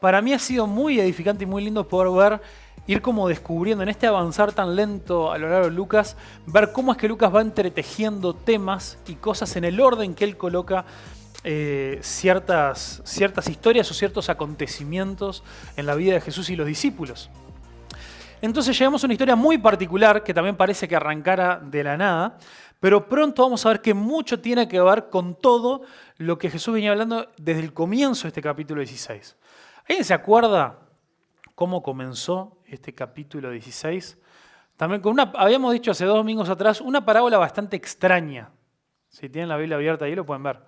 para mí ha sido muy edificante y muy lindo poder ir como descubriendo en este avanzar tan lento a lo largo de Lucas, ver cómo es que Lucas va entretejiendo temas y cosas en el orden que él coloca ciertas historias o ciertos acontecimientos en la vida de Jesús y los discípulos. Entonces llegamos a una historia muy particular que también parece que arrancara de la nada, pero pronto vamos a ver que mucho tiene que ver con todo lo que Jesús venía hablando desde el comienzo de este capítulo 16. ¿Alguien se acuerda cómo comenzó este capítulo 16? También con habíamos dicho hace 2 domingos atrás, una parábola bastante extraña. Si tienen la Biblia abierta ahí lo pueden ver.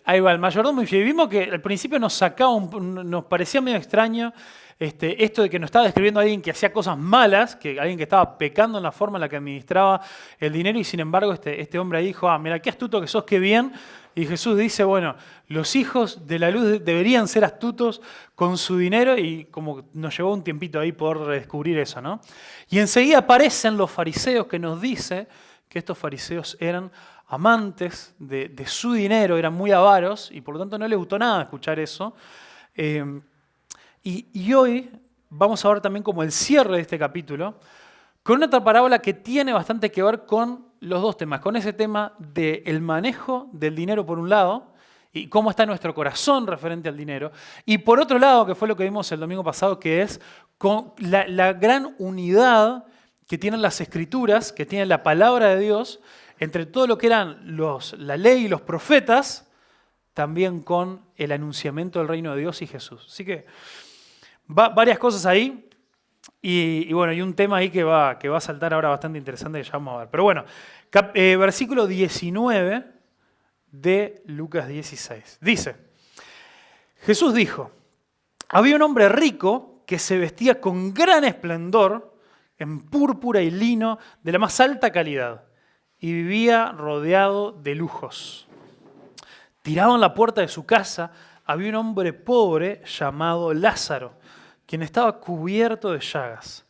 Ahí va, el mayordomo infiel. Vimos que al principio nos parecía medio extraño esto de que nos estaba describiendo a alguien que hacía cosas malas, que alguien que estaba pecando en la forma en la que administraba el dinero, y sin embargo este hombre ahí dijo, mira, qué astuto que sos, qué bien. Y Jesús dice, bueno, los hijos de la luz deberían ser astutos con su dinero, y como nos llevó un tiempito ahí poder descubrir eso, ¿no? Y enseguida aparecen los fariseos, que nos dice que estos fariseos eran amantes de su dinero, eran muy avaros, y por lo tanto no les gustó nada escuchar eso. Y hoy vamos a ver también como el cierre de este capítulo, con otra parábola que tiene bastante que ver con los dos temas, con ese tema del manejo del dinero por un lado, y cómo está nuestro corazón referente al dinero, y por otro lado, que fue lo que vimos el domingo pasado, que es con la gran unidad que tienen las Escrituras, que tiene la palabra de Dios, entre todo lo que eran la ley y los profetas, también con el anunciamiento del reino de Dios y Jesús. Así que varias cosas ahí, y bueno, hay un tema ahí que va a saltar ahora bastante interesante que ya vamos a ver. Pero bueno, versículo 19 de Lucas 16. Dice, Jesús dijo, había un hombre rico que se vestía con gran esplendor en púrpura y lino de la más alta calidad y vivía rodeado de lujos. Tirado en la puerta de su casa había un hombre pobre llamado Lázaro, quien estaba cubierto de llagas.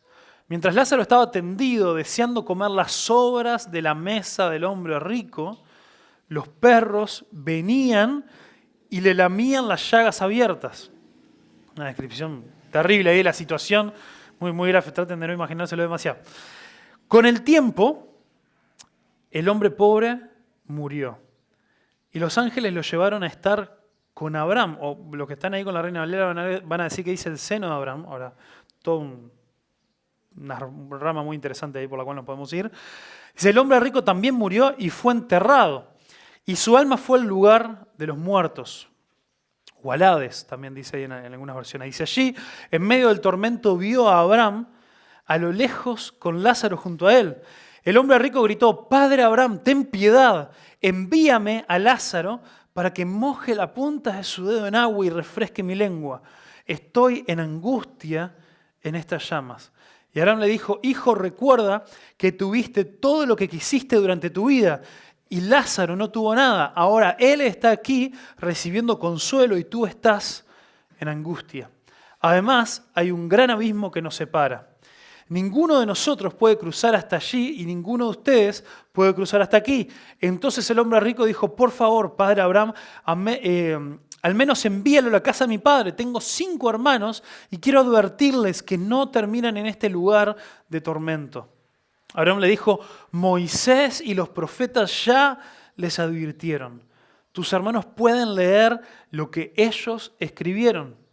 Mientras Lázaro estaba tendido deseando comer las sobras de la mesa del hombre rico, los perros venían y le lamían las llagas abiertas. Una descripción terrible ahí de la situación, muy, muy gráfica, traten de no imaginárselo demasiado. Con el tiempo, el hombre pobre murió y los ángeles lo llevaron a estar con Abraham, o los que están ahí con la Reina Valera van a decir que dice el seno de Abraham. Ahora, toda una rama muy interesante ahí por la cual nos podemos ir. Dice, el hombre rico también murió y fue enterrado, y su alma fue al lugar de los muertos. O al Hades, también dice ahí en algunas versiones. Dice, allí, en medio del tormento, vio a Abraham a lo lejos con Lázaro junto a él. El hombre rico gritó, Padre Abraham, ten piedad, envíame a Lázaro para que moje la punta de su dedo en agua y refresque mi lengua. Estoy en angustia en estas llamas. Y Abraham le dijo, hijo, recuerda que tuviste todo lo que quisiste durante tu vida, y Lázaro no tuvo nada. Ahora él está aquí recibiendo consuelo y tú estás en angustia. Además, hay un gran abismo que nos separa. Ninguno de nosotros puede cruzar hasta allí y ninguno de ustedes puede cruzar hasta aquí. Entonces el hombre rico dijo, por favor, padre Abraham, al menos envíalo a la casa de mi padre. Tengo 5 hermanos y quiero advertirles que no terminan en este lugar de tormento. Abraham le dijo, Moisés y los profetas ya les advirtieron. Tus hermanos pueden leer lo que ellos escribieron.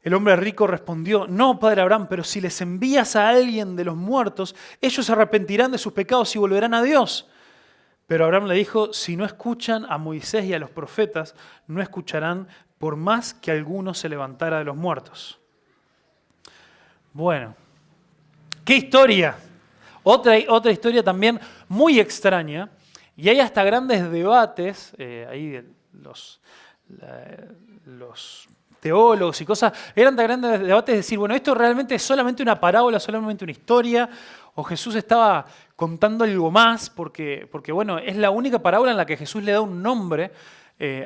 El hombre rico respondió, no, padre Abraham, pero si les envías a alguien de los muertos, ellos se arrepentirán de sus pecados y volverán a Dios. Pero Abraham le dijo, si no escuchan a Moisés y a los profetas, no escucharán por más que alguno se levantara de los muertos. Bueno, ¿qué historia? Otra historia también muy extraña, y hay hasta grandes debates, ahí los teólogos y cosas, eran tan grandes debates de decir, bueno, esto realmente es solamente una parábola, solamente una historia, o Jesús estaba contando algo más, porque bueno, es la única parábola en la que Jesús le da un nombre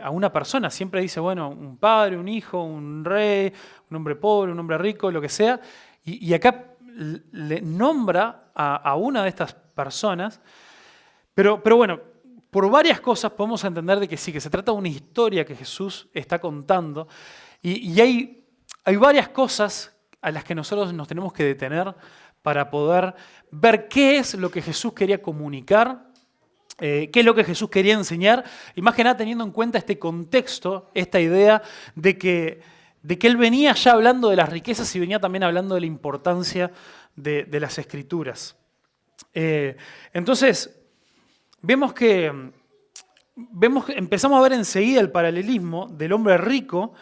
a una persona. Siempre dice, bueno, un padre, un hijo, un rey, un hombre pobre, un hombre rico, lo que sea, y acá le nombra a una de estas personas, pero bueno, por varias cosas podemos entender de que sí, que se trata de una historia que Jesús está contando. Y hay varias cosas a las que nosotros nos tenemos que detener para poder ver qué es lo que Jesús quería comunicar, qué es lo que Jesús quería enseñar, y más que nada teniendo en cuenta este contexto, esta idea de que Él venía ya hablando de las riquezas y venía también hablando de la importancia de las Escrituras. Entonces, empezamos a ver enseguida el paralelismo del hombre rico,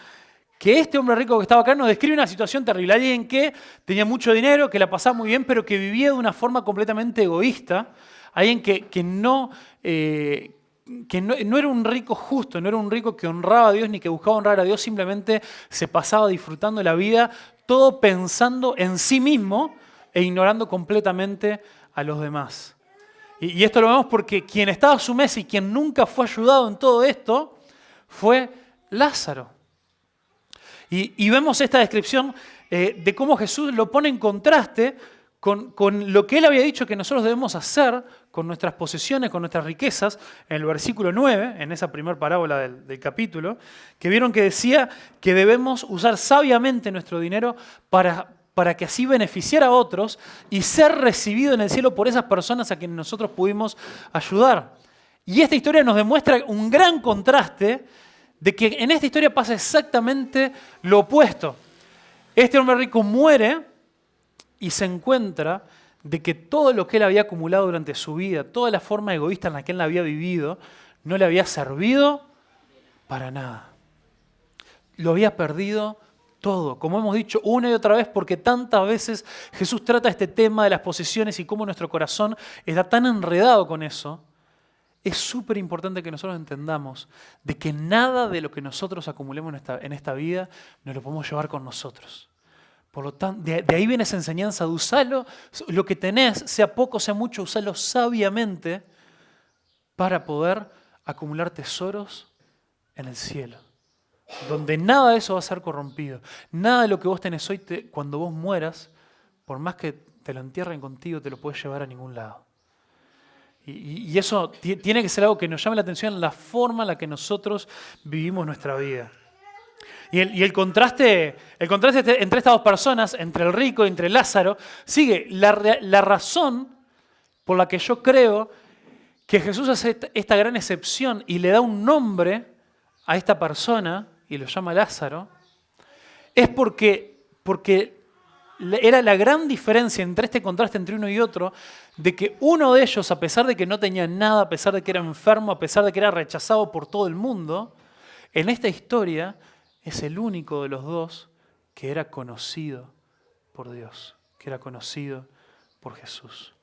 que este hombre rico que estaba acá nos describe una situación terrible. Alguien que tenía mucho dinero, que la pasaba muy bien, pero que vivía de una forma completamente egoísta. Alguien que no era un rico justo, no era un rico que honraba a Dios ni que buscaba honrar a Dios, simplemente se pasaba disfrutando la vida, todo pensando en sí mismo e ignorando completamente a los demás. Y esto lo vemos porque quien estaba a su mesa y quien nunca fue ayudado en todo esto fue Lázaro. Y vemos esta descripción de cómo Jesús lo pone en contraste con lo que Él había dicho que nosotros debemos hacer con nuestras posesiones, con nuestras riquezas, en el versículo 9, en esa primera parábola del capítulo, que vieron que decía que debemos usar sabiamente nuestro dinero para que así beneficiar a otros y ser recibido en el cielo por esas personas a quienes nosotros pudimos ayudar. Y esta historia nos demuestra un gran contraste de que en esta historia pasa exactamente lo opuesto. Este hombre rico muere y se encuentra de que todo lo que él había acumulado durante su vida, toda la forma egoísta en la que él había vivido, no le había servido para nada. Lo había perdido todo, como hemos dicho una y otra vez, porque tantas veces Jesús trata este tema de las posesiones y cómo nuestro corazón está tan enredado con eso. Es súper importante que nosotros entendamos de que nada de lo que nosotros acumulemos en esta vida nos lo podemos llevar con nosotros. Por lo tanto, de ahí viene esa enseñanza de usarlo, lo que tenés, sea poco, sea mucho, usarlo sabiamente para poder acumular tesoros en el cielo, donde nada de eso va a ser corrompido. Nada de lo que vos tenés hoy, cuando vos mueras, por más que te lo entierren contigo, te lo puedes llevar a ningún lado. Y eso tiene que ser algo que nos llame la atención en la forma en la que nosotros vivimos nuestra vida. Y el contraste entre estas dos personas, entre el rico y entre Lázaro, sigue. La razón por la que yo creo que Jesús hace esta gran excepción y le da un nombre a esta persona y lo llama Lázaro, es porque era la gran diferencia entre este contraste entre uno y otro, de que uno de ellos, a pesar de que no tenía nada, a pesar de que era enfermo, a pesar de que era rechazado por todo el mundo, en esta historia es el único de los dos que era conocido por Dios, que era conocido por Jesús.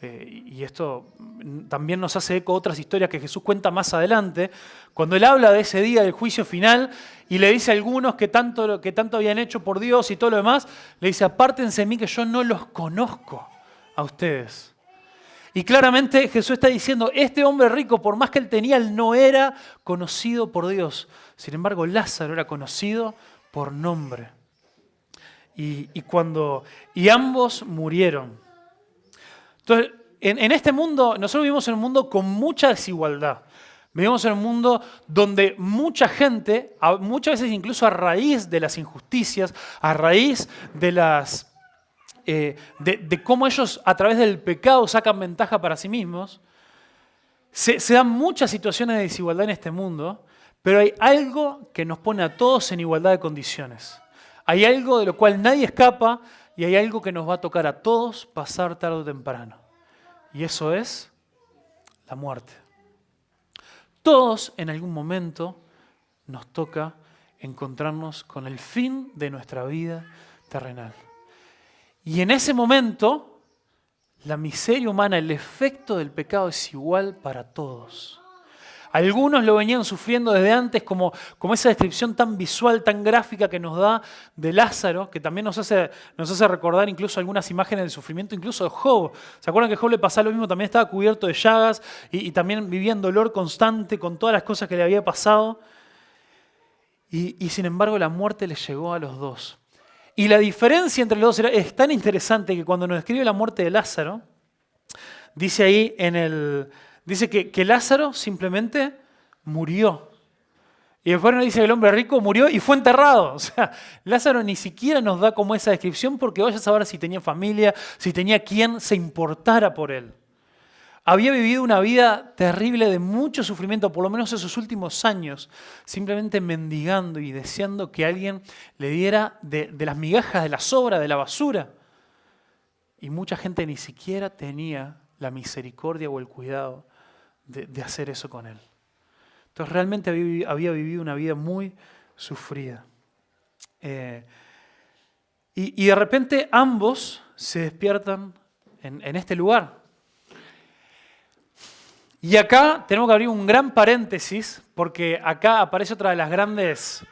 Y esto también nos hace eco a otras historias que Jesús cuenta más adelante, cuando Él habla de ese día del juicio final y le dice a algunos que tanto habían hecho por Dios y todo lo demás, le dice, apártense de mí que yo no los conozco a ustedes. Y claramente Jesús está diciendo, este hombre rico, por más que él no era conocido por Dios. Sin embargo, Lázaro era conocido por nombre. Y ambos murieron. Entonces, en este mundo, nosotros vivimos en un mundo con mucha desigualdad. Vivimos en un mundo donde mucha gente, muchas veces incluso a raíz de las injusticias, a raíz de cómo ellos a través del pecado sacan ventaja para sí mismos, se dan muchas situaciones de desigualdad en este mundo, pero hay algo que nos pone a todos en igualdad de condiciones. Hay algo de lo cual nadie escapa y hay algo que nos va a tocar a todos pasar tarde o temprano. Y eso es la muerte. Todos en algún momento nos toca encontrarnos con el fin de nuestra vida terrenal. Y en ese momento, la miseria humana, el efecto del pecado es igual para todos. Algunos lo venían sufriendo desde antes, como esa descripción tan visual, tan gráfica que nos da de Lázaro, que también nos hace recordar incluso algunas imágenes del sufrimiento, incluso de Job. ¿Se acuerdan que a Job le pasaba lo mismo? También estaba cubierto de llagas y también vivía en dolor constante con todas las cosas que le había pasado. Y sin embargo la muerte le llegó a los dos. Y la diferencia entre los dos es tan interesante que cuando nos describe la muerte de Lázaro, dice ahí Dice que Lázaro simplemente murió. Y después nos dice que el hombre rico murió y fue enterrado. O sea, Lázaro ni siquiera nos da como esa descripción porque vaya a saber si tenía familia, si tenía quien se importara por él. Había vivido una vida terrible de mucho sufrimiento, por lo menos esos últimos años, simplemente mendigando y deseando que alguien le diera de las migajas, de la sobra, de la basura. Y mucha gente ni siquiera tenía la misericordia o el cuidado de hacer eso con él. Entonces realmente había vivido una vida muy sufrida. Y de repente ambos se despiertan en este lugar. Y acá tenemos que abrir un gran paréntesis, porque acá aparece otra de las grandes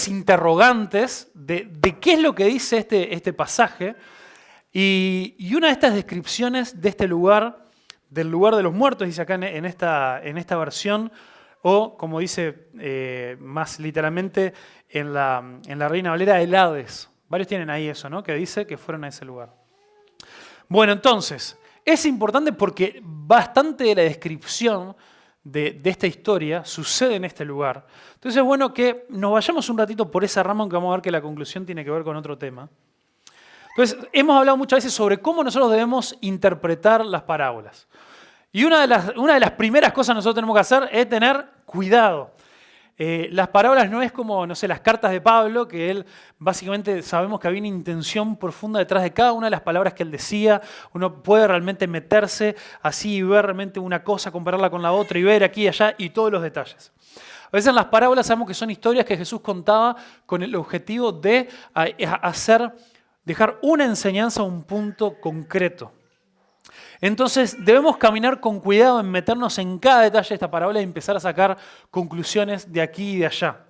interrogantes de qué es lo que dice este pasaje. Y una de estas descripciones de este lugar, del lugar de los muertos, dice acá en esta versión, o como dice más literalmente en la Reina Valera, el Hades. Varios tienen ahí eso, ¿no? Que dice que fueron a ese lugar. Bueno, entonces, es importante porque bastante de la descripción de esta historia sucede en este lugar. Entonces es bueno que nos vayamos un ratito por esa rama, aunque vamos a ver que la conclusión tiene que ver con otro tema. Entonces, hemos hablado muchas veces sobre cómo nosotros debemos interpretar las parábolas. Y una de las primeras cosas que nosotros tenemos que hacer es tener cuidado. Las parábolas no es como, no sé, las cartas de Pablo, que él básicamente sabemos que había una intención profunda detrás de cada una de las palabras que él decía. Uno puede realmente meterse así y ver realmente una cosa, compararla con la otra y ver aquí y allá y todos los detalles. A veces en las parábolas sabemos que son historias que Jesús contaba con el objetivo de dejar una enseñanza a un punto concreto. Entonces debemos caminar con cuidado en meternos en cada detalle de esta parábola y empezar a sacar conclusiones de aquí y de allá.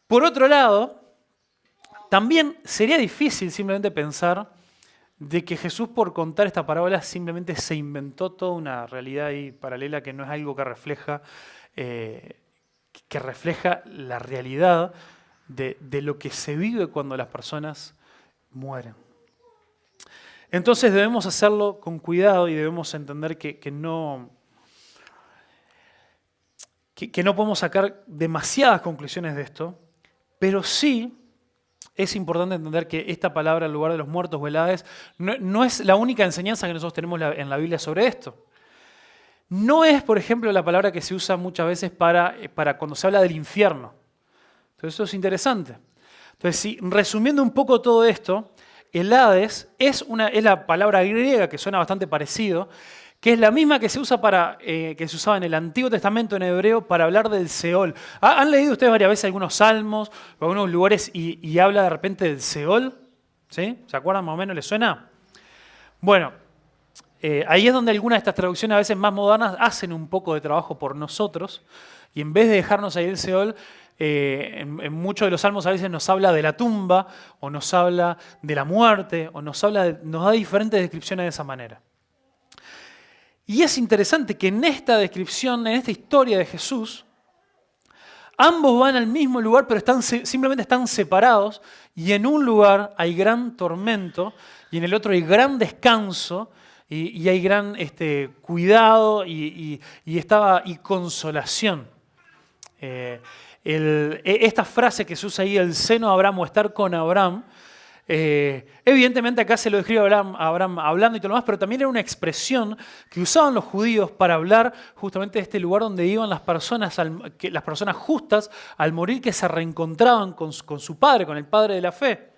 Por otro lado, también sería difícil simplemente pensar de que Jesús por contar esta parábola simplemente se inventó toda una realidad ahí paralela que no es algo que refleja la realidad de lo que se vive cuando las personas mueren. Entonces debemos hacerlo con cuidado y debemos entender que no podemos sacar demasiadas conclusiones de esto, pero sí es importante entender que esta palabra, el lugar de los muertos o el Hades, no es la única enseñanza que nosotros tenemos en la Biblia sobre esto. No es, por ejemplo, la palabra que se usa muchas veces para cuando se habla del infierno. Entonces eso es interesante. Entonces, resumiendo un poco todo esto, el Hades es la palabra griega que suena bastante parecido, que es la misma que se usaba en el Antiguo Testamento en hebreo para hablar del Seol. ¿Han leído ustedes varias veces algunos salmos o algunos lugares y habla de repente del Seol? ¿Sí? ¿Se acuerdan más o menos? ¿Les suena? Bueno, ahí es donde algunas de estas traducciones a veces más modernas hacen un poco de trabajo por nosotros y en vez de dejarnos ahí el Seol, en muchos de los salmos a veces nos habla de la tumba o nos habla de la muerte o nos da diferentes descripciones de esa manera. Y es interesante que en esta descripción, en esta historia de Jesús, ambos van al mismo lugar pero simplemente están separados y en un lugar hay gran tormento y en el otro hay gran descanso y hay gran cuidado y consolación. Esta frase que se usa ahí, el seno de Abraham o estar con Abraham, evidentemente acá se lo describe a Abraham hablando y todo lo demás, pero también era una expresión que usaban los judíos para hablar justamente de este lugar donde iban las personas justas al morir que se reencontraban con su padre, con el padre de la fe.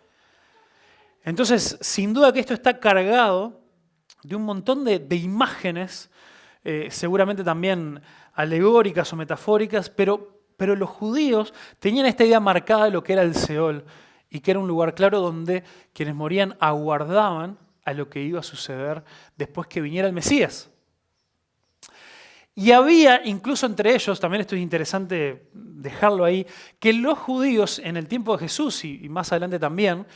Entonces, sin duda que esto está cargado de un montón de imágenes, seguramente también alegóricas o metafóricas, pero los judíos tenían esta idea marcada de lo que era el Seol y que era un lugar claro donde quienes morían aguardaban a lo que iba a suceder después que viniera el Mesías. Y había, incluso entre ellos, también esto es interesante dejarlo ahí, que los judíos en el tiempo de Jesús y más adelante también,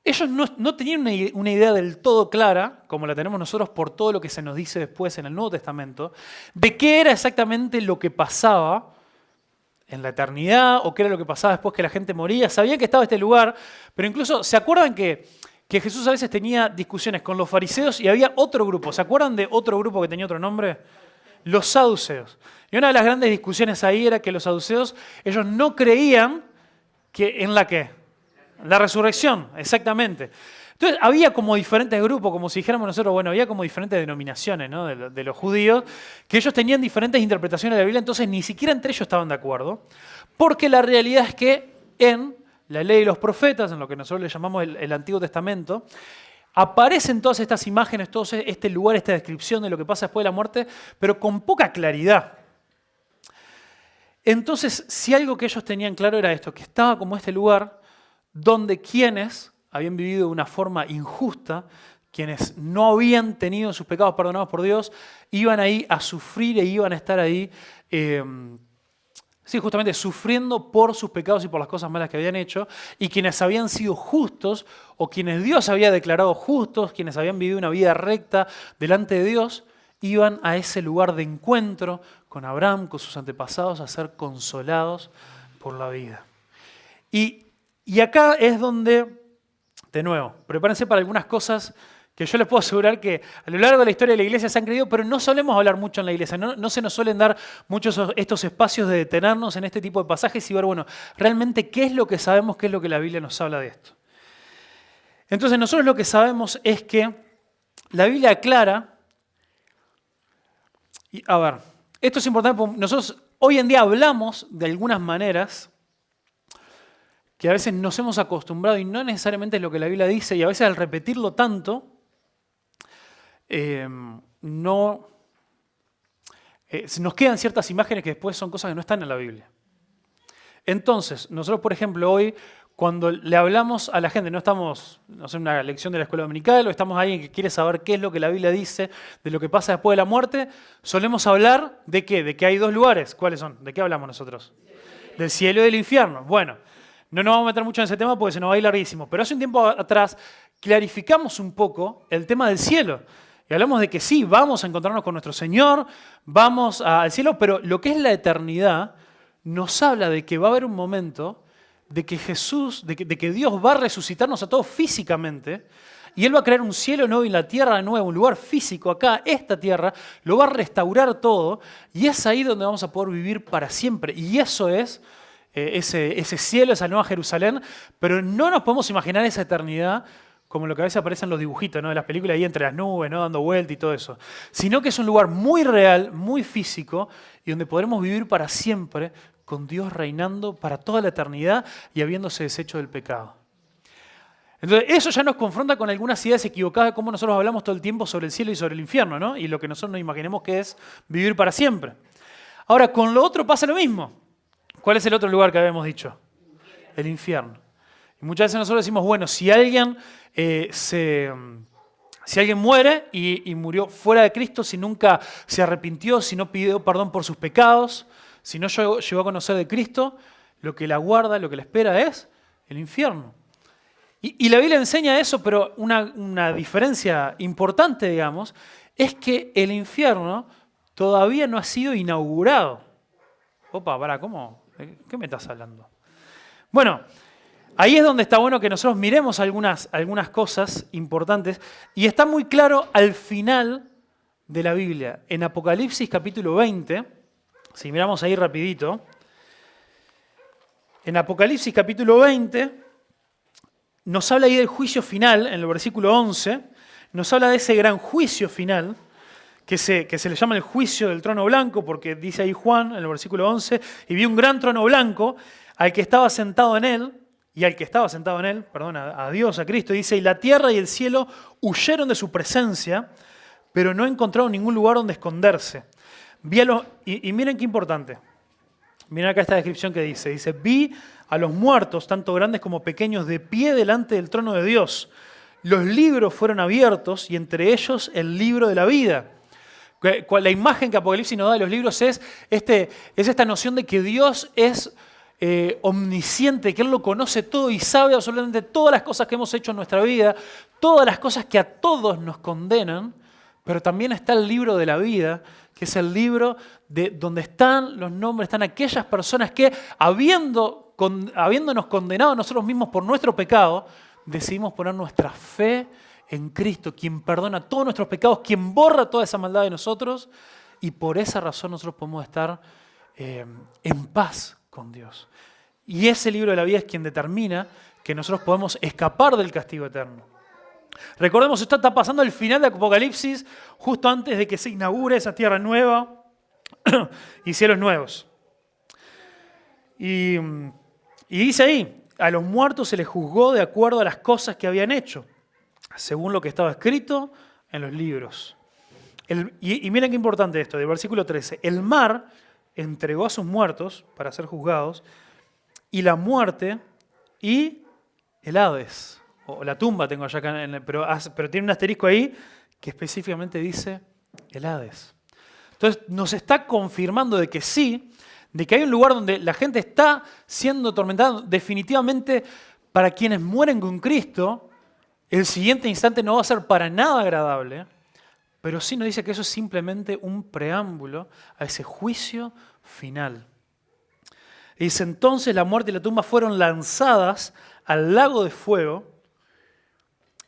ellos no tenían una idea del todo clara, como la tenemos nosotros por todo lo que se nos dice después en el Nuevo Testamento, de qué era exactamente lo que pasaba en la eternidad o qué era lo que pasaba después que la gente moría. Sabían que estaba este lugar, pero incluso, ¿se acuerdan que que Jesús a veces tenía discusiones con los fariseos y había otro grupo. ¿Se acuerdan de otro grupo que tenía otro nombre? Los saduceos. Y una de las grandes discusiones ahí era que los saduceos, ellos no creían que en la qué, la resurrección, exactamente. Entonces había como diferentes grupos, como si dijéramos nosotros, bueno, había como diferentes denominaciones, ¿no? de los judíos, que ellos tenían diferentes interpretaciones de la Biblia, entonces ni siquiera entre ellos estaban de acuerdo, porque la realidad es que en la ley y los profetas, en lo que nosotros le llamamos el Antiguo Testamento, aparecen todas estas imágenes, todo este lugar, esta descripción de lo que pasa después de la muerte, pero con poca claridad. Entonces, si algo que ellos tenían claro era esto, que estaba como este lugar donde quienes habían vivido de una forma injusta, quienes no habían tenido sus pecados perdonados por Dios, iban ahí a sufrir e iban a estar ahí, justamente sufriendo por sus pecados y por las cosas malas que habían hecho, y quienes habían sido justos, o quienes Dios había declarado justos, quienes habían vivido una vida recta delante de Dios, iban a ese lugar de encuentro con Abraham, con sus antepasados, a ser consolados por la vida. Y acá es donde, de nuevo, prepárense para algunas cosas que yo les puedo asegurar que a lo largo de la historia de la iglesia se han creído, pero no solemos hablar mucho en la iglesia, no se nos suelen dar muchos estos espacios de detenernos en este tipo de pasajes y ver, bueno, realmente qué es lo que sabemos, qué es lo que la Biblia nos habla de esto. Entonces nosotros lo que sabemos es que la Biblia aclara, y a ver, esto es importante porque nosotros hoy en día hablamos de algunas maneras que a veces nos hemos acostumbrado y no necesariamente es lo que la Biblia dice, y a veces al repetirlo tanto, nos quedan ciertas imágenes que después son cosas que no están en la Biblia. Entonces, nosotros, por ejemplo, hoy, cuando le hablamos a la gente, no estamos en una lección de la escuela dominical, o estamos alguien que quiere saber qué es lo que la Biblia dice de lo que pasa después de la muerte, solemos hablar ¿de qué? De que hay dos lugares. ¿Cuáles son? ¿De qué hablamos nosotros? Del cielo y del infierno. Bueno, no nos vamos a meter mucho en ese tema porque se nos va a ir larguísimo, pero hace un tiempo atrás clarificamos un poco el tema del cielo. Y hablamos de que sí, vamos a encontrarnos con nuestro Señor, vamos al cielo, pero lo que es la eternidad nos habla de que va a haber un momento de que Jesús, de que Dios va a resucitarnos a todos físicamente y Él va a crear un cielo nuevo y la tierra nueva, un lugar físico acá, esta tierra, lo va a restaurar todo y es ahí donde vamos a poder vivir para siempre. Y eso es ese cielo, esa nueva Jerusalén, pero no nos podemos imaginar esa eternidad como lo que a veces aparece en los dibujitos, ¿no? De las películas ahí entre las nubes, ¿no? Dando vuelta y todo eso. Sino que es un lugar muy real, muy físico, y donde podremos vivir para siempre con Dios reinando para toda la eternidad y habiéndose deshecho del pecado. Entonces, eso ya nos confronta con algunas ideas equivocadas de cómo nosotros hablamos todo el tiempo sobre el cielo y sobre el infierno, ¿no? Y lo que nosotros nos imaginemos que es vivir para siempre. Ahora, con lo otro pasa lo mismo. ¿Cuál es el otro lugar que habíamos dicho? El infierno. Y muchas veces nosotros decimos, bueno, si alguien muere y murió fuera de Cristo, si nunca se arrepintió, si no pidió perdón por sus pecados, si no llegó a conocer de Cristo, lo que le aguarda, lo que le espera es el infierno. Y la Biblia enseña eso, pero una diferencia importante, digamos, es que el infierno todavía no ha sido inaugurado. Opa, pará, ¿cómo? ¿Qué me estás hablando? Bueno, ahí es donde está bueno que nosotros miremos algunas cosas importantes y está muy claro al final de la Biblia. En Apocalipsis capítulo 20, si miramos ahí rapidito, en Apocalipsis capítulo 20 nos habla ahí del juicio final, en el versículo 11, nos habla de ese gran juicio final, que se le llama el juicio del trono blanco, porque dice ahí Juan, en el versículo 11, y vi un gran trono blanco, al que estaba sentado en él, a Dios, a Cristo, dice, y la tierra y el cielo huyeron de su presencia, pero no encontraron ningún lugar donde esconderse. Y miren qué importante, miren acá esta descripción que dice, vi a los muertos, tanto grandes como pequeños, de pie delante del trono de Dios. Los libros fueron abiertos y entre ellos el libro de la vida. La imagen que Apocalipsis nos da de los libros es esta noción de que Dios es omnisciente, que Él lo conoce todo y sabe absolutamente todas las cosas que hemos hecho en nuestra vida, todas las cosas que a todos nos condenan, pero también está el libro de la vida, que es el libro donde están los nombres, están aquellas personas que, habiéndonos condenado nosotros mismos por nuestro pecado, decidimos poner nuestra fe en Cristo, quien perdona todos nuestros pecados, quien borra toda esa maldad de nosotros, y por esa razón nosotros podemos estar en paz con Dios. Y ese libro de la vida es quien determina que nosotros podemos escapar del castigo eterno. Recordemos, esto está pasando al final de Apocalipsis, justo antes de que se inaugure esa tierra nueva y cielos nuevos. Y dice ahí, a los muertos se les juzgó de acuerdo a las cosas que habían hecho, según lo que estaba escrito en los libros. Y miren qué importante esto, del versículo 13. El mar entregó a sus muertos para ser juzgados, y la muerte y el Hades, o la tumba tengo allá acá, pero tiene un asterisco ahí que específicamente dice el Hades. Entonces nos está confirmando de que sí, de que hay un lugar donde la gente está siendo atormentada. Definitivamente para quienes mueren con Cristo, el siguiente instante no va a ser para nada agradable, pero sí nos dice que eso es simplemente un preámbulo a ese juicio final. Y dice, entonces la muerte y la tumba fueron lanzadas al lago de fuego,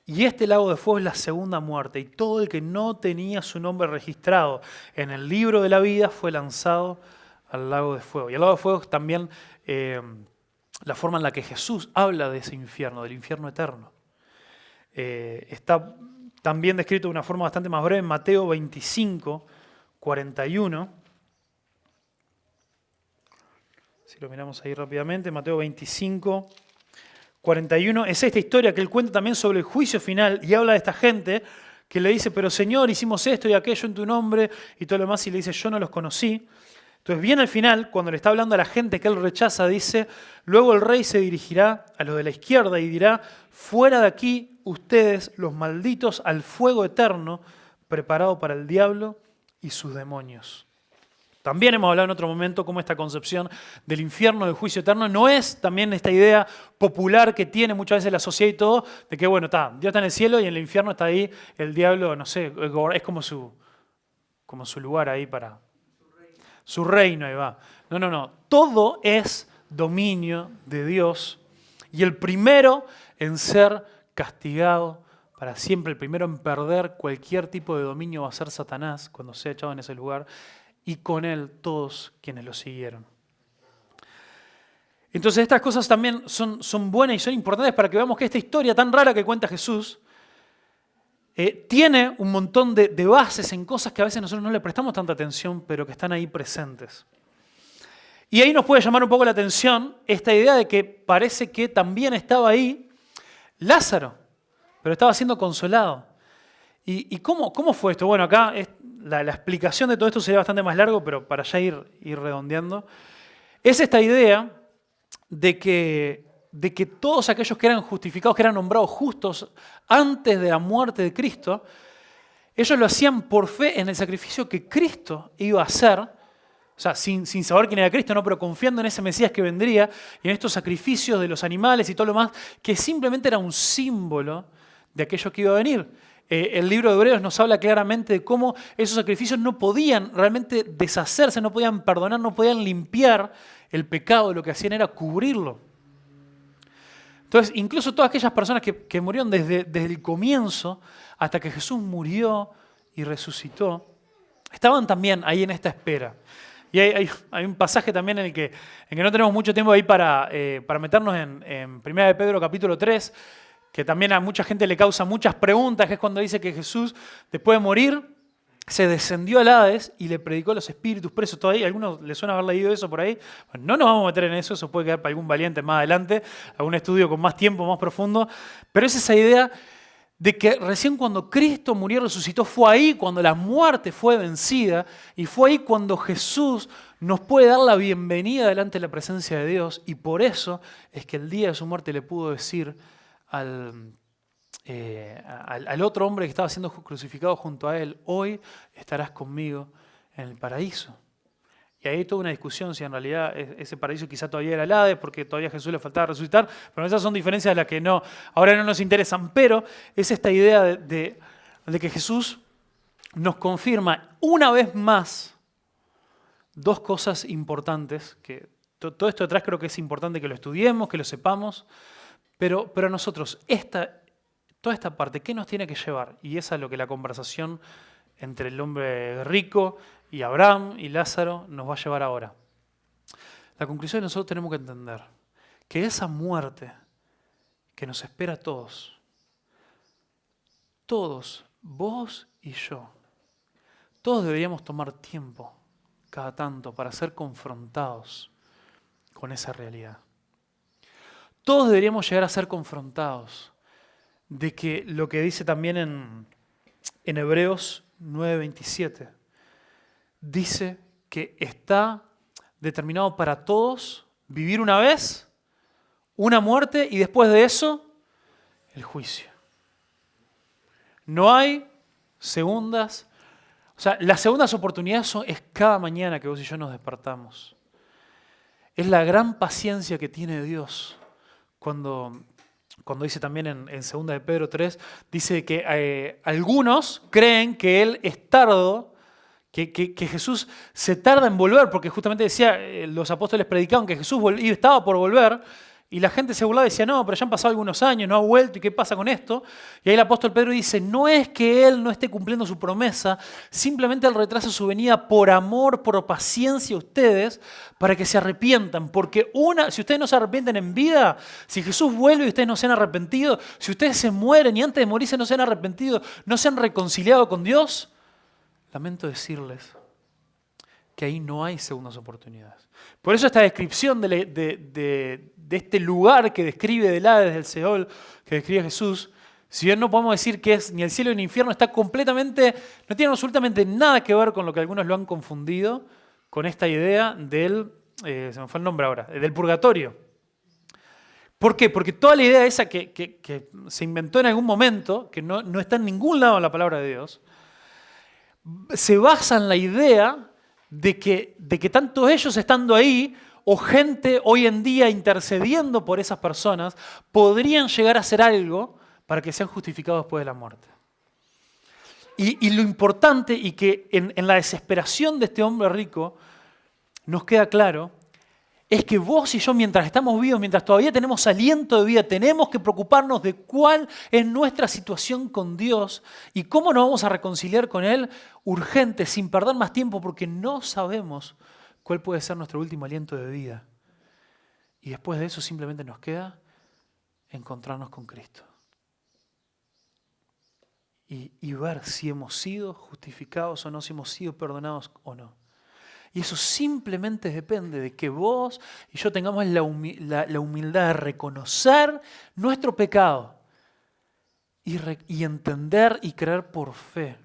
y este lago de fuego es la segunda muerte, y todo el que no tenía su nombre registrado en el libro de la vida fue lanzado al lago de fuego. Y el lago de fuego es también la forma en la que Jesús habla de ese infierno, del infierno eterno. Está también descrito de una forma bastante más breve en Mateo 25, 41. Si lo miramos ahí rápidamente, Mateo 25, 41. Es esta historia que él cuenta también sobre el juicio final y habla de esta gente que le dice, pero Señor, hicimos esto y aquello en tu nombre y todo lo demás, y le dice, yo no los conocí. Entonces bien al final, cuando le está hablando a la gente que él rechaza, dice, luego el rey se dirigirá a los de la izquierda y dirá, fuera de aquí ustedes, los malditos, al fuego eterno, preparado para el diablo y sus demonios. También hemos hablado en otro momento cómo esta concepción del infierno, del juicio eterno, no es también esta idea popular que tiene muchas veces la sociedad y todo, de que bueno, Dios está en el cielo y en el infierno está ahí el diablo, no sé, es como su lugar ahí para... Su reino, ahí va. No. Todo es dominio de Dios y el primero en ser castigado para siempre, el primero en perder cualquier tipo de dominio va a ser Satanás cuando sea echado en ese lugar y con él todos quienes lo siguieron. Entonces estas cosas también son buenas y son importantes para que veamos que esta historia tan rara que cuenta Jesús tiene un montón de bases en cosas que a veces nosotros no le prestamos tanta atención, pero que están ahí presentes. Y ahí nos puede llamar un poco la atención esta idea de que parece que también estaba ahí Lázaro, pero estaba siendo consolado. ¿Y cómo fue esto? Bueno, acá la explicación de todo esto sería bastante más largo, pero para ya ir redondeando. Es esta idea de que todos aquellos que eran justificados, que eran nombrados justos antes de la muerte de Cristo, ellos lo hacían por fe en el sacrificio que Cristo iba a hacer, o sea, sin saber quién era Cristo, ¿no? Pero confiando en ese Mesías que vendría y en estos sacrificios de los animales y todo lo más, que simplemente era un símbolo de aquello que iba a venir. El libro de Hebreos nos habla claramente de cómo esos sacrificios no podían realmente deshacerse, no podían perdonar, no podían limpiar el pecado, lo que hacían era cubrirlo. Entonces, incluso todas aquellas personas que murieron desde el comienzo hasta que Jesús murió y resucitó, estaban también ahí en esta espera. Y hay un pasaje también en el que no tenemos mucho tiempo ahí para meternos en 1 de Pedro capítulo 3, que también a mucha gente le causa muchas preguntas, que es cuando dice que Jesús, después de morir, se descendió al Hades y le predicó a los espíritus presos. ¿Todavía a algunos les suena haber leído eso por ahí? Bueno, no nos vamos a meter en eso puede quedar para algún valiente más adelante, algún estudio con más tiempo, más profundo, pero es esa idea de que recién cuando Cristo murió y resucitó, fue ahí cuando la muerte fue vencida y fue ahí cuando Jesús nos puede dar la bienvenida delante de la presencia de Dios, y por eso es que el día de su muerte le pudo decir al otro hombre que estaba siendo crucificado junto a él, hoy estarás conmigo en el paraíso. Y ahí hay toda una discusión si en realidad ese paraíso quizá todavía era el Hades, porque todavía a Jesús le faltaba resucitar, pero esas son diferencias de las que ahora no nos interesan, pero es esta idea de que Jesús nos confirma una vez más dos cosas importantes, que todo esto detrás creo que es importante que lo estudiemos, que lo sepamos, Pero a nosotros, toda esta parte, ¿qué nos tiene que llevar? Y es a lo que la conversación entre el hombre rico y Abraham y Lázaro nos va a llevar ahora. La conclusión es que nosotros tenemos que entender que esa muerte que nos espera a todos, vos y yo, todos deberíamos tomar tiempo cada tanto para ser confrontados con esa realidad. Todos deberíamos llegar a ser confrontados de que lo que dice también en Hebreos 9:27, dice que está determinado para todos vivir una vez, una muerte y después de eso, el juicio. No hay segundas. O sea, las segundas oportunidades es cada mañana que vos y yo nos despertamos. Es la gran paciencia que tiene Dios cuando dice también en 2 de Pedro 3, dice que algunos creen que Él es tardo, que Jesús se tarda en volver, porque justamente decía, los apóstoles predicaban que Jesús estaba por volver, y la gente se burlaba y decía, no, pero ya han pasado algunos años, no ha vuelto, ¿y qué pasa con esto? Y ahí el apóstol Pedro dice, no es que Él no esté cumpliendo su promesa, simplemente Él retrasa su venida por amor, por paciencia a ustedes, para que se arrepientan. Porque si ustedes no se arrepienten en vida, si Jesús vuelve y ustedes no se han arrepentido, si ustedes se mueren y antes de morirse no se han arrepentido, no se han reconciliado con Dios, lamento decirles que ahí no hay segundas oportunidades. Por eso esta descripción de este lugar que describe del Hades, del Seol, que describe Jesús, si bien no podemos decir que es ni el cielo ni el infierno, no tiene absolutamente nada que ver con lo que algunos lo han confundido, con esta idea se me fue el nombre ahora, del purgatorio. ¿Por qué? Porque toda la idea esa que se inventó en algún momento, que no está en ningún lado en la palabra de Dios, se basa en la idea de que tanto ellos estando ahí o gente hoy en día intercediendo por esas personas podrían llegar a hacer algo para que sean justificados después de la muerte. Y lo importante y que en la desesperación de este hombre rico nos queda claro es que vos y yo mientras estamos vivos, mientras todavía tenemos aliento de vida, tenemos que preocuparnos de cuál es nuestra situación con Dios y cómo nos vamos a reconciliar con Él urgente, sin perder más tiempo, porque no sabemos cuál puede ser nuestro último aliento de vida. Y después de eso simplemente nos queda encontrarnos con Cristo. Y ver si hemos sido justificados o no, si hemos sido perdonados o no. Y eso simplemente depende de que vos y yo tengamos la humildad de reconocer nuestro pecado y entender y creer por fe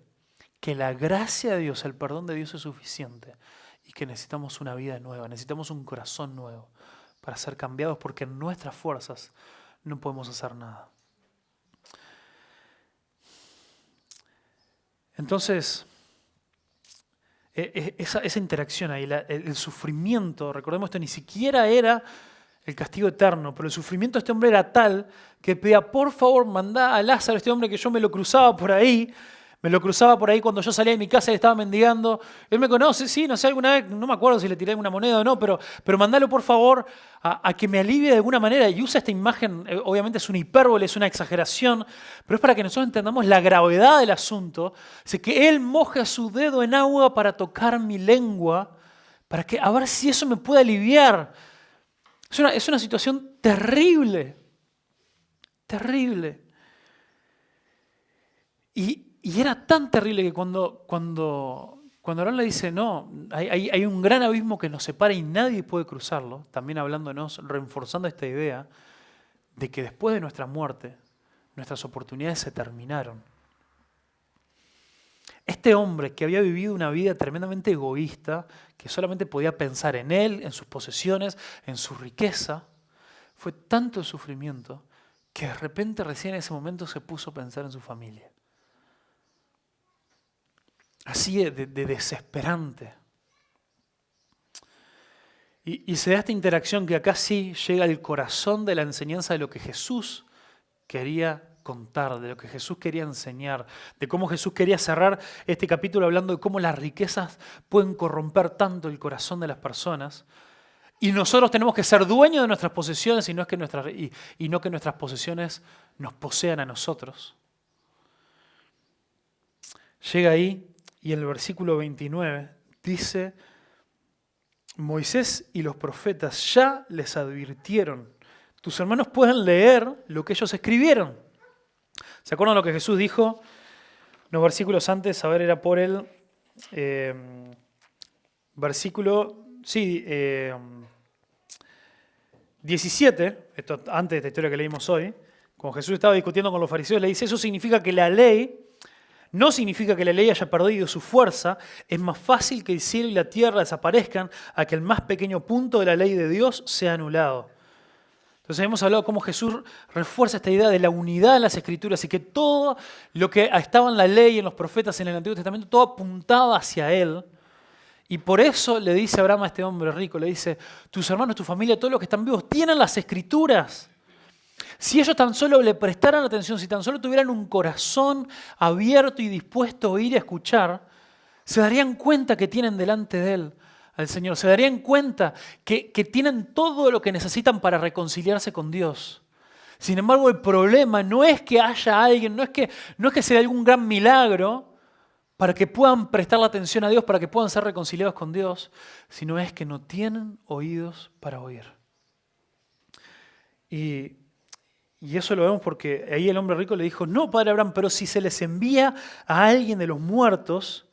que la gracia de Dios, el perdón de Dios es suficiente y que necesitamos una vida nueva, necesitamos un corazón nuevo para ser cambiados porque en nuestras fuerzas no podemos hacer nada. Entonces, esa interacción ahí, el sufrimiento, recordemos esto, ni siquiera era el castigo eterno, pero el sufrimiento de este hombre era tal que pedía, por favor, mandá a Lázaro, este hombre que yo me lo cruzaba por ahí cuando yo salía de mi casa y estaba mendigando. Él me conoce, sí, no sé, alguna vez, no me acuerdo si le tiré alguna moneda o no, pero mandalo por favor a que me alivie de alguna manera. Y usa esta imagen, obviamente es una hipérbole, es una exageración, pero es para que nosotros entendamos la gravedad del asunto. Dice que él moja su dedo en agua para tocar mi lengua, a ver si eso me puede aliviar. Es una situación terrible, terrible. Y era tan terrible que cuando Aarón le dice, no, hay un gran abismo que nos separa y nadie puede cruzarlo, también hablándonos, reforzando esta idea de que después de nuestra muerte, nuestras oportunidades se terminaron. Este hombre que había vivido una vida tremendamente egoísta, que solamente podía pensar en él, en sus posesiones, en su riqueza, fue tanto el sufrimiento que de repente recién en ese momento se puso a pensar en su familia. Así de desesperante. Y se da esta interacción que acá sí llega al corazón de la enseñanza de lo que Jesús quería contar, de lo que Jesús quería enseñar, de cómo Jesús quería cerrar este capítulo hablando de cómo las riquezas pueden corromper tanto el corazón de las personas. Y nosotros tenemos que ser dueños de nuestras posesiones y no que nuestras posesiones nos posean a nosotros. Llega ahí y en el versículo 29 dice: Moisés y los profetas ya les advirtieron. Tus hermanos pueden leer lo que ellos escribieron. ¿Se acuerdan lo que Jesús dijo? Unos versículos antes, a ver, era por el versículo 17, esto antes de esta historia que leímos hoy, cuando Jesús estaba discutiendo con los fariseos, le dice: eso significa que la ley, no significa que la ley haya perdido su fuerza, es más fácil que el cielo y la tierra desaparezcan a que el más pequeño punto de la ley de Dios sea anulado. Entonces hemos hablado cómo Jesús refuerza esta idea de la unidad en las Escrituras y que todo lo que estaba en la ley, en los profetas, en el Antiguo Testamento, todo apuntaba hacia Él. Y por eso le dice Abraham a este hombre rico, le dice: tus hermanos, tu familia, todos los que están vivos, tienen las Escrituras. Si ellos tan solo le prestaran atención, si tan solo tuvieran un corazón abierto y dispuesto a oír y a escuchar, se darían cuenta que tienen delante de Él al Señor. Se darían cuenta que tienen todo lo que necesitan para reconciliarse con Dios. Sin embargo, el problema no es que haya alguien, no es que sea algún gran milagro para que puedan prestar la atención a Dios, para que puedan ser reconciliados con Dios, sino es que no tienen oídos para oír. Y eso lo vemos porque ahí el hombre rico le dijo: no, padre Abraham, pero si se les envía a alguien de los muertos,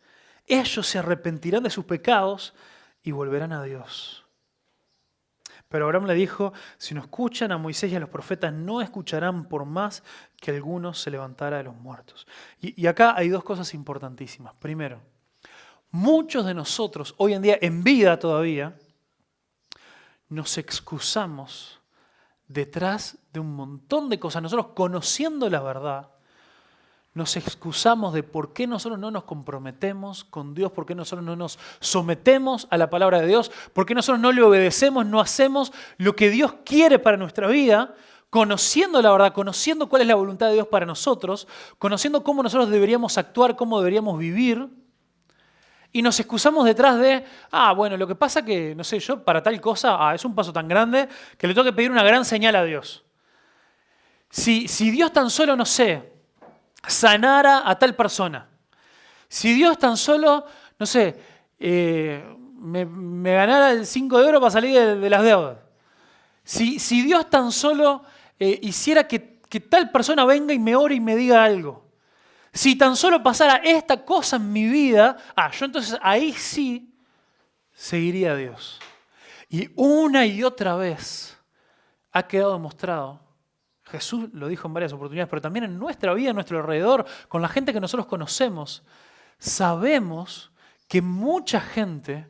ellos se arrepentirán de sus pecados y volverán a Dios. Pero Abraham le dijo: si no escuchan a Moisés y a los profetas, no escucharán por más que alguno se levantara de los muertos. Y acá hay dos cosas importantísimas. Primero, muchos de nosotros, hoy en día, en vida todavía, nos excusamos detrás de un montón de cosas. Nosotros, conociendo la verdad, nos excusamos de por qué nosotros no nos comprometemos con Dios, por qué nosotros no nos sometemos a la palabra de Dios, por qué nosotros no le obedecemos, no hacemos lo que Dios quiere para nuestra vida, conociendo la verdad, conociendo cuál es la voluntad de Dios para nosotros, conociendo cómo nosotros deberíamos actuar, cómo deberíamos vivir, y nos excusamos detrás de: bueno, lo que pasa que, no sé, yo para tal cosa, es un paso tan grande que le tengo que pedir una gran señal a Dios. Si Dios tan solo, no sé, sanara a tal persona. Si Dios tan solo, no sé, me ganara el 5 de oro para salir de las deudas. Si Dios tan solo hiciera que tal persona venga y me ore y me diga algo. Si tan solo pasara esta cosa en mi vida, yo entonces ahí sí seguiría a Dios. Y una y otra vez ha quedado demostrado. Jesús lo dijo en varias oportunidades, pero también en nuestra vida, en nuestro alrededor, con la gente que nosotros conocemos, sabemos que mucha gente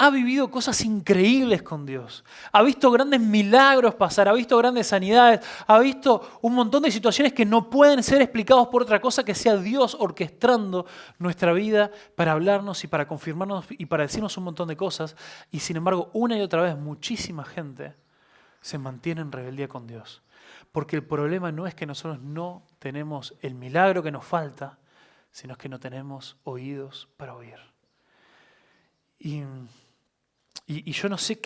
ha vivido cosas increíbles con Dios, ha visto grandes milagros pasar, ha visto grandes sanidades, ha visto un montón de situaciones que no pueden ser explicados por otra cosa que sea Dios orquestando nuestra vida para hablarnos y para confirmarnos y para decirnos un montón de cosas. Y sin embargo, una y otra vez, muchísima gente se mantiene en rebeldía con Dios. Porque el problema no es que nosotros no tenemos el milagro que nos falta, sino que no tenemos oídos para oír. Y yo no sé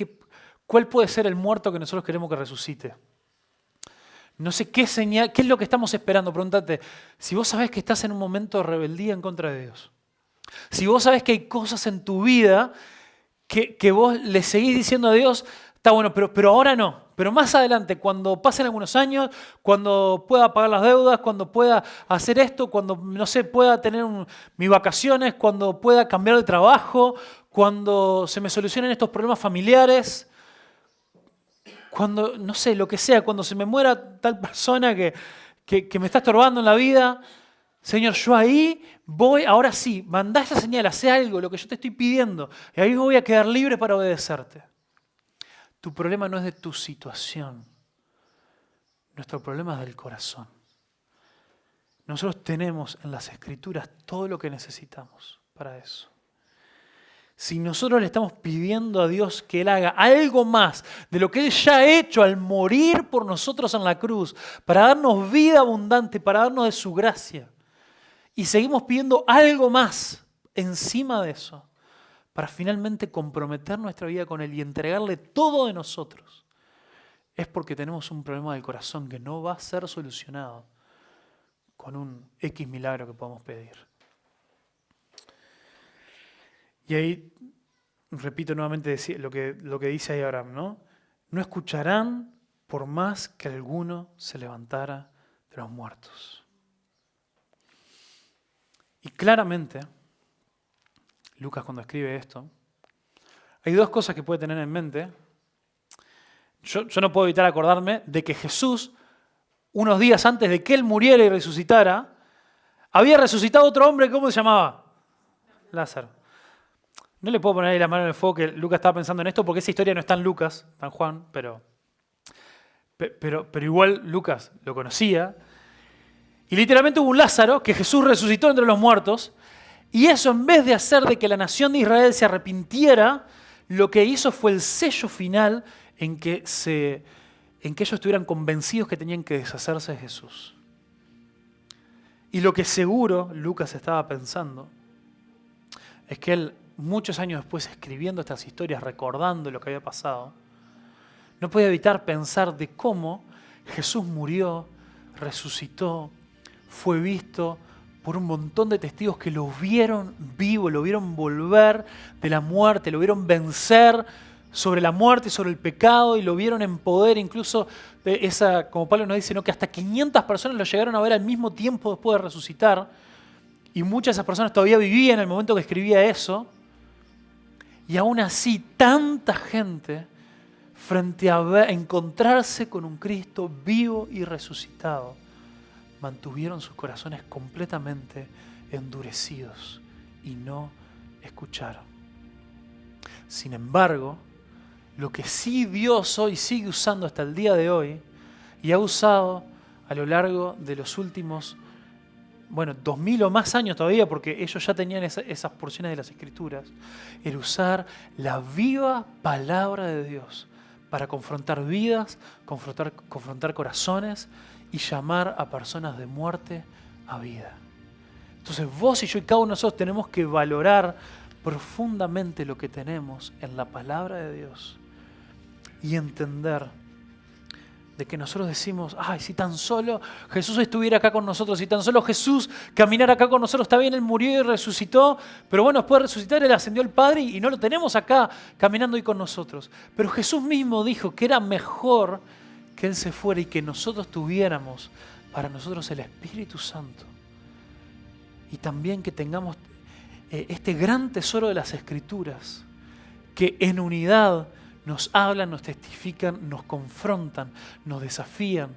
cuál puede ser el muerto que nosotros queremos que resucite. No sé qué señal, qué es lo que estamos esperando. Pregúntate, si vos sabés que estás en un momento de rebeldía en contra de Dios, si vos sabés que hay cosas en tu vida que vos le seguís diciendo a Dios: está bueno, pero ahora no. Pero más adelante, cuando pasen algunos años, cuando pueda pagar las deudas, cuando pueda hacer esto, cuando, no sé, pueda tener mis vacaciones, cuando pueda cambiar de trabajo, cuando se me solucionen estos problemas familiares, cuando, no sé, lo que sea, cuando se me muera tal persona que me está estorbando en la vida, Señor, yo ahí voy, ahora sí, mandá esa señal, hacé algo, lo que yo te estoy pidiendo, y ahí voy a quedar libre para obedecerte. Tu problema no es de tu situación. Nuestro problema es del corazón. Nosotros tenemos en las Escrituras todo lo que necesitamos para eso. Si nosotros le estamos pidiendo a Dios que Él haga algo más de lo que Él ya ha hecho al morir por nosotros en la cruz, para darnos vida abundante, para darnos de su gracia, y seguimos pidiendo algo más encima de eso, para finalmente comprometer nuestra vida con Él y entregarle todo de nosotros, es porque tenemos un problema del corazón que no va a ser solucionado con un X milagro que podamos pedir. Y ahí, repito nuevamente lo que dice ahí Abraham, ¿no? No escucharán por más que alguno se levantara de los muertos. Y claramente, Lucas cuando escribe esto, hay dos cosas que puede tener en mente. Yo no puedo evitar acordarme de que Jesús, unos días antes de que Él muriera y resucitara, había resucitado otro hombre, ¿cómo se llamaba? Lázaro. No le puedo poner ahí la mano en el fuego que Lucas estaba pensando en esto porque esa historia no está en Lucas, está en Juan, pero igual Lucas lo conocía. Y literalmente hubo un Lázaro que Jesús resucitó entre los muertos, y eso, en vez de hacer de que la nación de Israel se arrepintiera, lo que hizo fue el sello final en que ellos estuvieran convencidos que tenían que deshacerse de Jesús. Y lo que seguro Lucas estaba pensando es que él, muchos años después, escribiendo estas historias, recordando lo que había pasado, no podía evitar pensar de cómo Jesús murió, resucitó, fue visto por un montón de testigos que lo vieron vivo, lo vieron volver de la muerte, lo vieron vencer sobre la muerte y sobre el pecado, y lo vieron en poder, incluso como Pablo nos dice, ¿no? Que hasta 500 personas lo llegaron a ver al mismo tiempo después de resucitar, y muchas de esas personas todavía vivían en el momento que escribía eso, y aún así tanta gente frente a encontrarse con un Cristo vivo y resucitado, mantuvieron sus corazones completamente endurecidos y no escucharon. Sin embargo, lo que sí Dios hoy sigue usando hasta el día de hoy, y ha usado a lo largo de los últimos, 2000 o más años todavía, porque ellos ya tenían esas porciones de las Escrituras, el usar la viva palabra de Dios para confrontar vidas, confrontar corazones y llamar a personas de muerte a vida. Entonces vos y yo y cada uno de nosotros tenemos que valorar profundamente lo que tenemos en la palabra de Dios y entender de que nosotros decimos, ay, si tan solo Jesús estuviera acá con nosotros, si tan solo Jesús caminara acá con nosotros, está bien, Él murió y resucitó, pero bueno, después de resucitar Él ascendió al Padre y no lo tenemos acá caminando hoy con nosotros. Pero Jesús mismo dijo que era mejor que Él se fuera y que nosotros tuviéramos para nosotros el Espíritu Santo. Y también que tengamos este gran tesoro de las Escrituras, que en unidad nos hablan, nos testifican, nos confrontan, nos desafían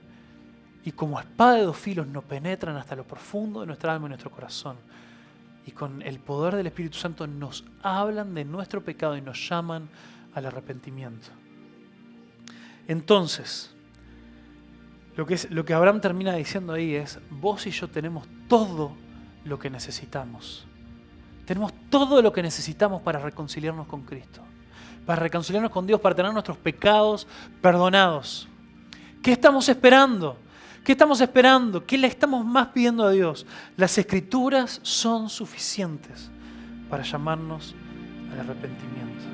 y como espada de dos filos nos penetran hasta lo profundo de nuestra alma y nuestro corazón. Y con el poder del Espíritu Santo nos hablan de nuestro pecado y nos llaman al arrepentimiento. Entonces, lo que Abraham termina diciendo ahí es, vos y yo tenemos todo lo que necesitamos. Tenemos todo lo que necesitamos para reconciliarnos con Cristo, para reconciliarnos con Dios, para tener nuestros pecados perdonados. ¿Qué estamos esperando? ¿Qué estamos esperando? ¿Qué le estamos más pidiendo a Dios? Las Escrituras son suficientes para llamarnos al arrepentimiento.